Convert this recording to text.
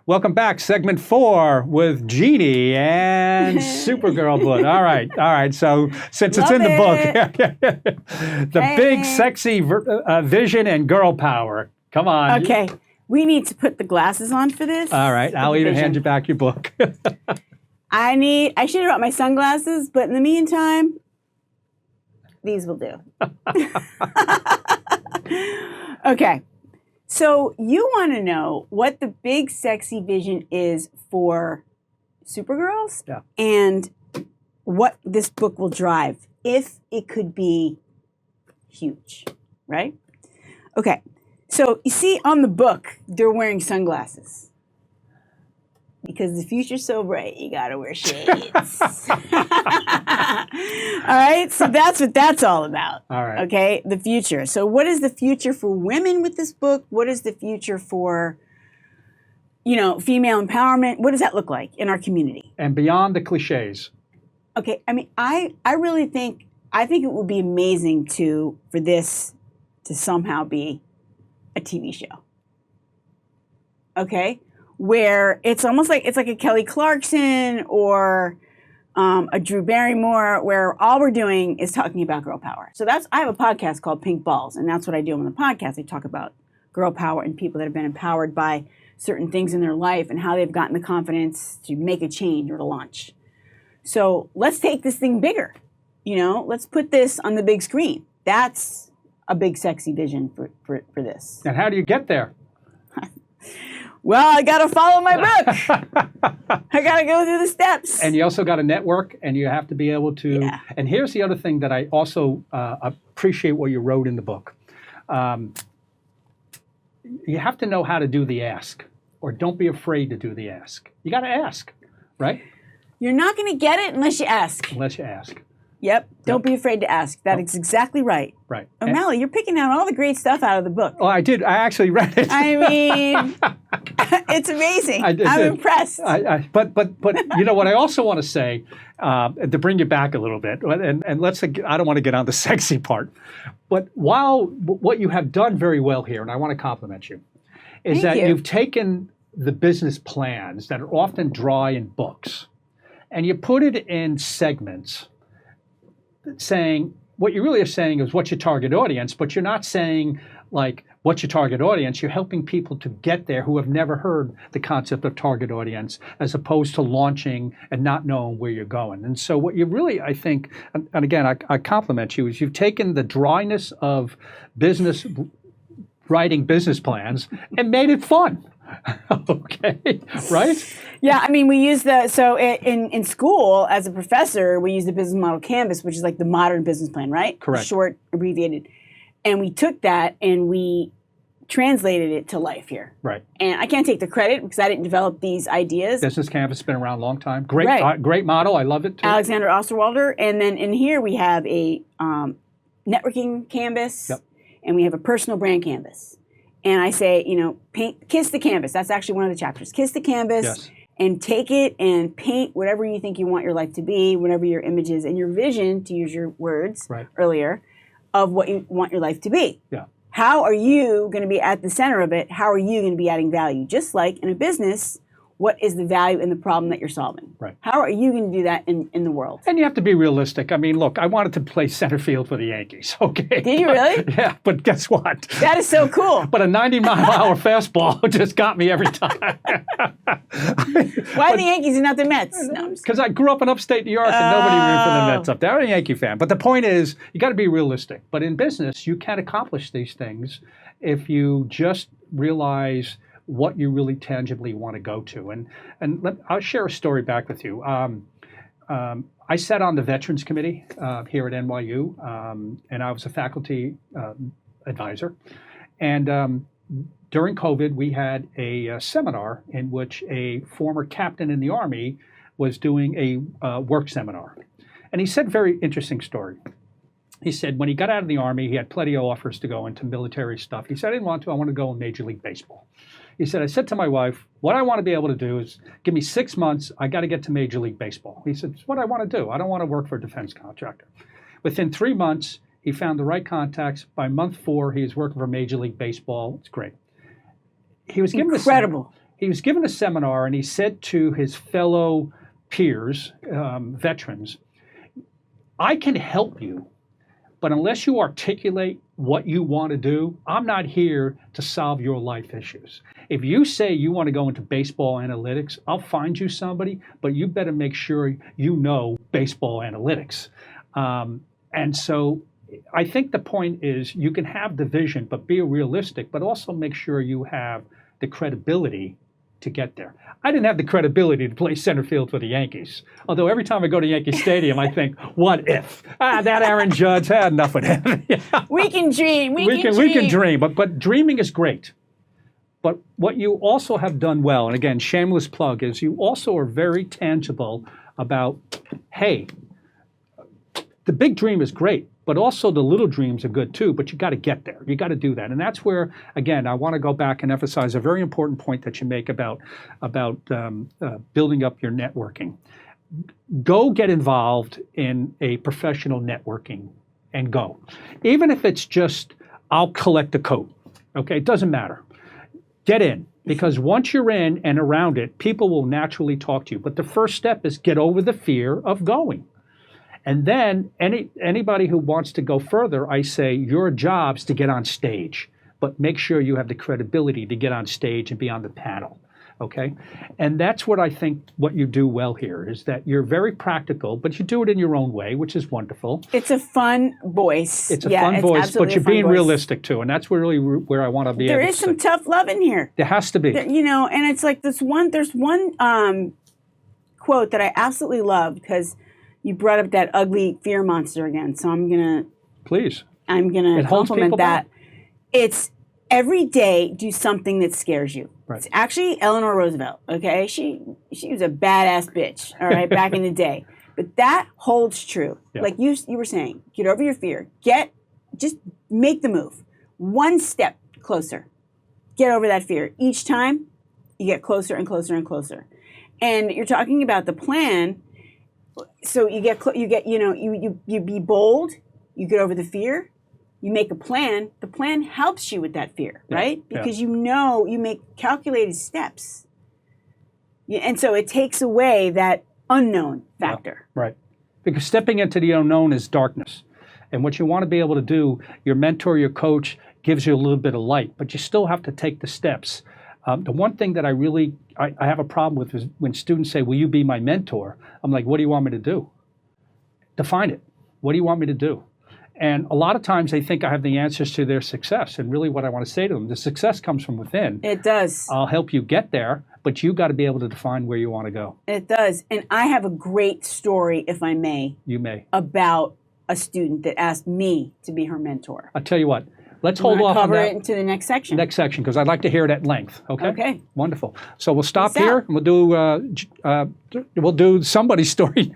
Welcome back, segment 4 with Jeannie and Supergirl Blood. All right. So since it's in the book, the big, sexy vision and girl power. Come on. Okay, we need to put the glasses on for this. All right, I'll even hand you back your book. I should have brought my sunglasses, but in the meantime, these will do. Okay. So you want to know what the big sexy vision is for Supergirls and what this book will drive if it could be huge, right? Okay. So you see on the book, they're wearing sunglasses. Because the future's so bright, you gotta wear shades. All right, so that's what that's all about. All right. Okay, the future. So what is the future for women with this book? What is the future for, female empowerment? What does that look like in our community? And beyond the cliches. Okay, I mean, I really think it would be amazing for this to somehow be a TV show. Okay? Where it's almost like a Kelly Clarkson or a Drew Barrymore, where all we're doing is talking about girl power. So I have a podcast called Pink Balls, and that's what I do on the podcast. I talk about girl power and people that have been empowered by certain things in their life and how they've gotten the confidence to make a change or to launch. So let's take this thing bigger. Let's put this on the big screen. That's a big sexy vision for this. And how do you get there? Well, I got to follow my book. I got to go through the steps. And you also got to network, and you have to be able to. Yeah. And here's the other thing that I also appreciate what you wrote in the book. You have to know how to do the ask, or don't be afraid to do the ask. You got to ask, right? You're not going to get it unless you ask. Unless you ask. Yep. Don't be afraid to ask. That is exactly right. Right. OMalley, you're picking out all the great stuff out of the book. Oh, I did. I actually read it. I mean, it's amazing. I'm impressed. But you know what I also want to say, to bring you back a little bit, and I don't want to get on the sexy part, but what you have done very well here, and I want to compliment you, is that you've taken the business plans that are often dry in books, and you put it in segments, saying what you really are saying is what's your target audience, but you're not saying like what's your target audience. You're helping people to get there who have never heard the concept of target audience, as opposed to launching and not knowing where you're going. And so what you really, I think, and again, I compliment you, is you've taken the dryness of writing business plans and made it fun. Okay, right? Yeah, I mean, we use in school as a professor, we use the business model canvas, which is like the modern business plan, right? Correct. Short, abbreviated. And we took that and we translated it to life here. Right. And I can't take the credit because I didn't develop these ideas. Business canvas has been around a long time. Great model. I love it too. Alexander Osterwalder. And then in here we have a networking canvas, and we have a personal brand canvas. And I say, kiss the canvas. That's actually one of the chapters. Kiss the canvas and take it and paint whatever you think you want your life to be, whatever your image is, and your vision, to use your words earlier, of what you want your life to be. Yeah. How are you going to be at the center of it? How are you going to be adding value? Just like in a business, what is the value in the problem that you're solving? Right. How are you going to do that in the world? And you have to be realistic. I mean, look, I wanted to play center field for the Yankees, okay? Did you really? Yeah, but guess what? That is so cool. But a 90-mile-an-hour fastball just got me every time. Why the Yankees and not the Mets? Because I grew up in upstate New York and nobody rooted for the Mets up there. I'm a Yankee fan. But the point is, you got to be realistic. But in business, you can accomplish these things if you just realize what you really tangibly want to go to. And I'll share a story back with you. I sat on the Veterans Committee here at NYU, and I was a faculty advisor. And during COVID, we had a seminar in which a former captain in the Army was doing a work seminar. And he said a very interesting story. He said when he got out of the Army, he had plenty of offers to go into military stuff. He said, I didn't want to. I want to go in Major League Baseball. He said, I said to my wife, what I want to be able to do is give me 6 months. I got to get to Major League Baseball. He said, it's what I want to do. I don't want to work for a defense contractor. Within 3 months, he found the right contacts. By month 4, he was working for Major League Baseball. It's great. He was given incredible. he was given a seminar and he said to his fellow peers, veterans, I can help you, but unless you articulate what you want to do, I'm not here to solve your life issues. If you say you want to go into baseball analytics, I'll find you somebody, but you better make sure you know baseball analytics. And so I think the point is you can have the vision, but be realistic, but also make sure you have the credibility to get there. I didn't have the credibility to play center field for the Yankees. Although every time I go to Yankee Stadium, I think, what if? That Aaron Judge had enough of him. We can dream. We can dream. But dreaming is great. But what you also have done well, and again, shameless plug, is you also are very tangible about, hey, the big dream is great, but also the little dreams are good too, but you got to get there. You got to do that. And that's where, again, I want to go back and emphasize a very important point that you make about building up your networking. Go get involved in a professional networking and go. Even if it's just, I'll collect a coat, okay? It doesn't matter. Get in, because once you're in and around it, people will naturally talk to you. But the first step is get over the fear of going. And then anybody who wants to go further, I say your job's to get on stage, but make sure you have the credibility to get on stage and be on the panel, okay? And that's what I think what you do well here is that you're very practical, but you do it in your own way, which is wonderful. It's a fun voice. It's a fun voice, but you're being realistic too, and that's really where I want to be. There is some tough love in here. There has to be. And it's like there's one quote that I absolutely love because you brought up that ugly fear monster again, so I'm gonna compliment that. It's every day do something that scares you. Right. It's actually Eleanor Roosevelt. Okay, she was a badass bitch. All right, back in the day, but that holds true. Yeah. Like you were saying, get over your fear. Just make the move. One step closer. Get over that fear. Each time, you get closer and closer and closer. And you're talking about the plan. So you be bold, you get over the fear, you make a plan. The plan helps you with that fear, right? Because you make calculated steps. And so it takes away that unknown factor. Yeah, right. Because stepping into the unknown is darkness. And what you want to be able to do, your mentor, your coach gives you a little bit of light, but you still have to take the steps. The one thing that I have a problem with is when students say, will you be my mentor? I'm like, what do you want me to do? Define it. What do you want me to do? And a lot of times they think I have the answers to their success. And really what I want to say to them, the success comes from within. It does. I'll help you get there, but you got to be able to define where you want to go. It does. And I have a great story, if I may. You may. About a student that asked me to be her mentor. I'll tell you what. Let's hold off on that. Cover it into the next section. Next section, because I'd like to hear it at length. Okay. Okay. Wonderful. So we'll stop here, and we'll do somebody's story.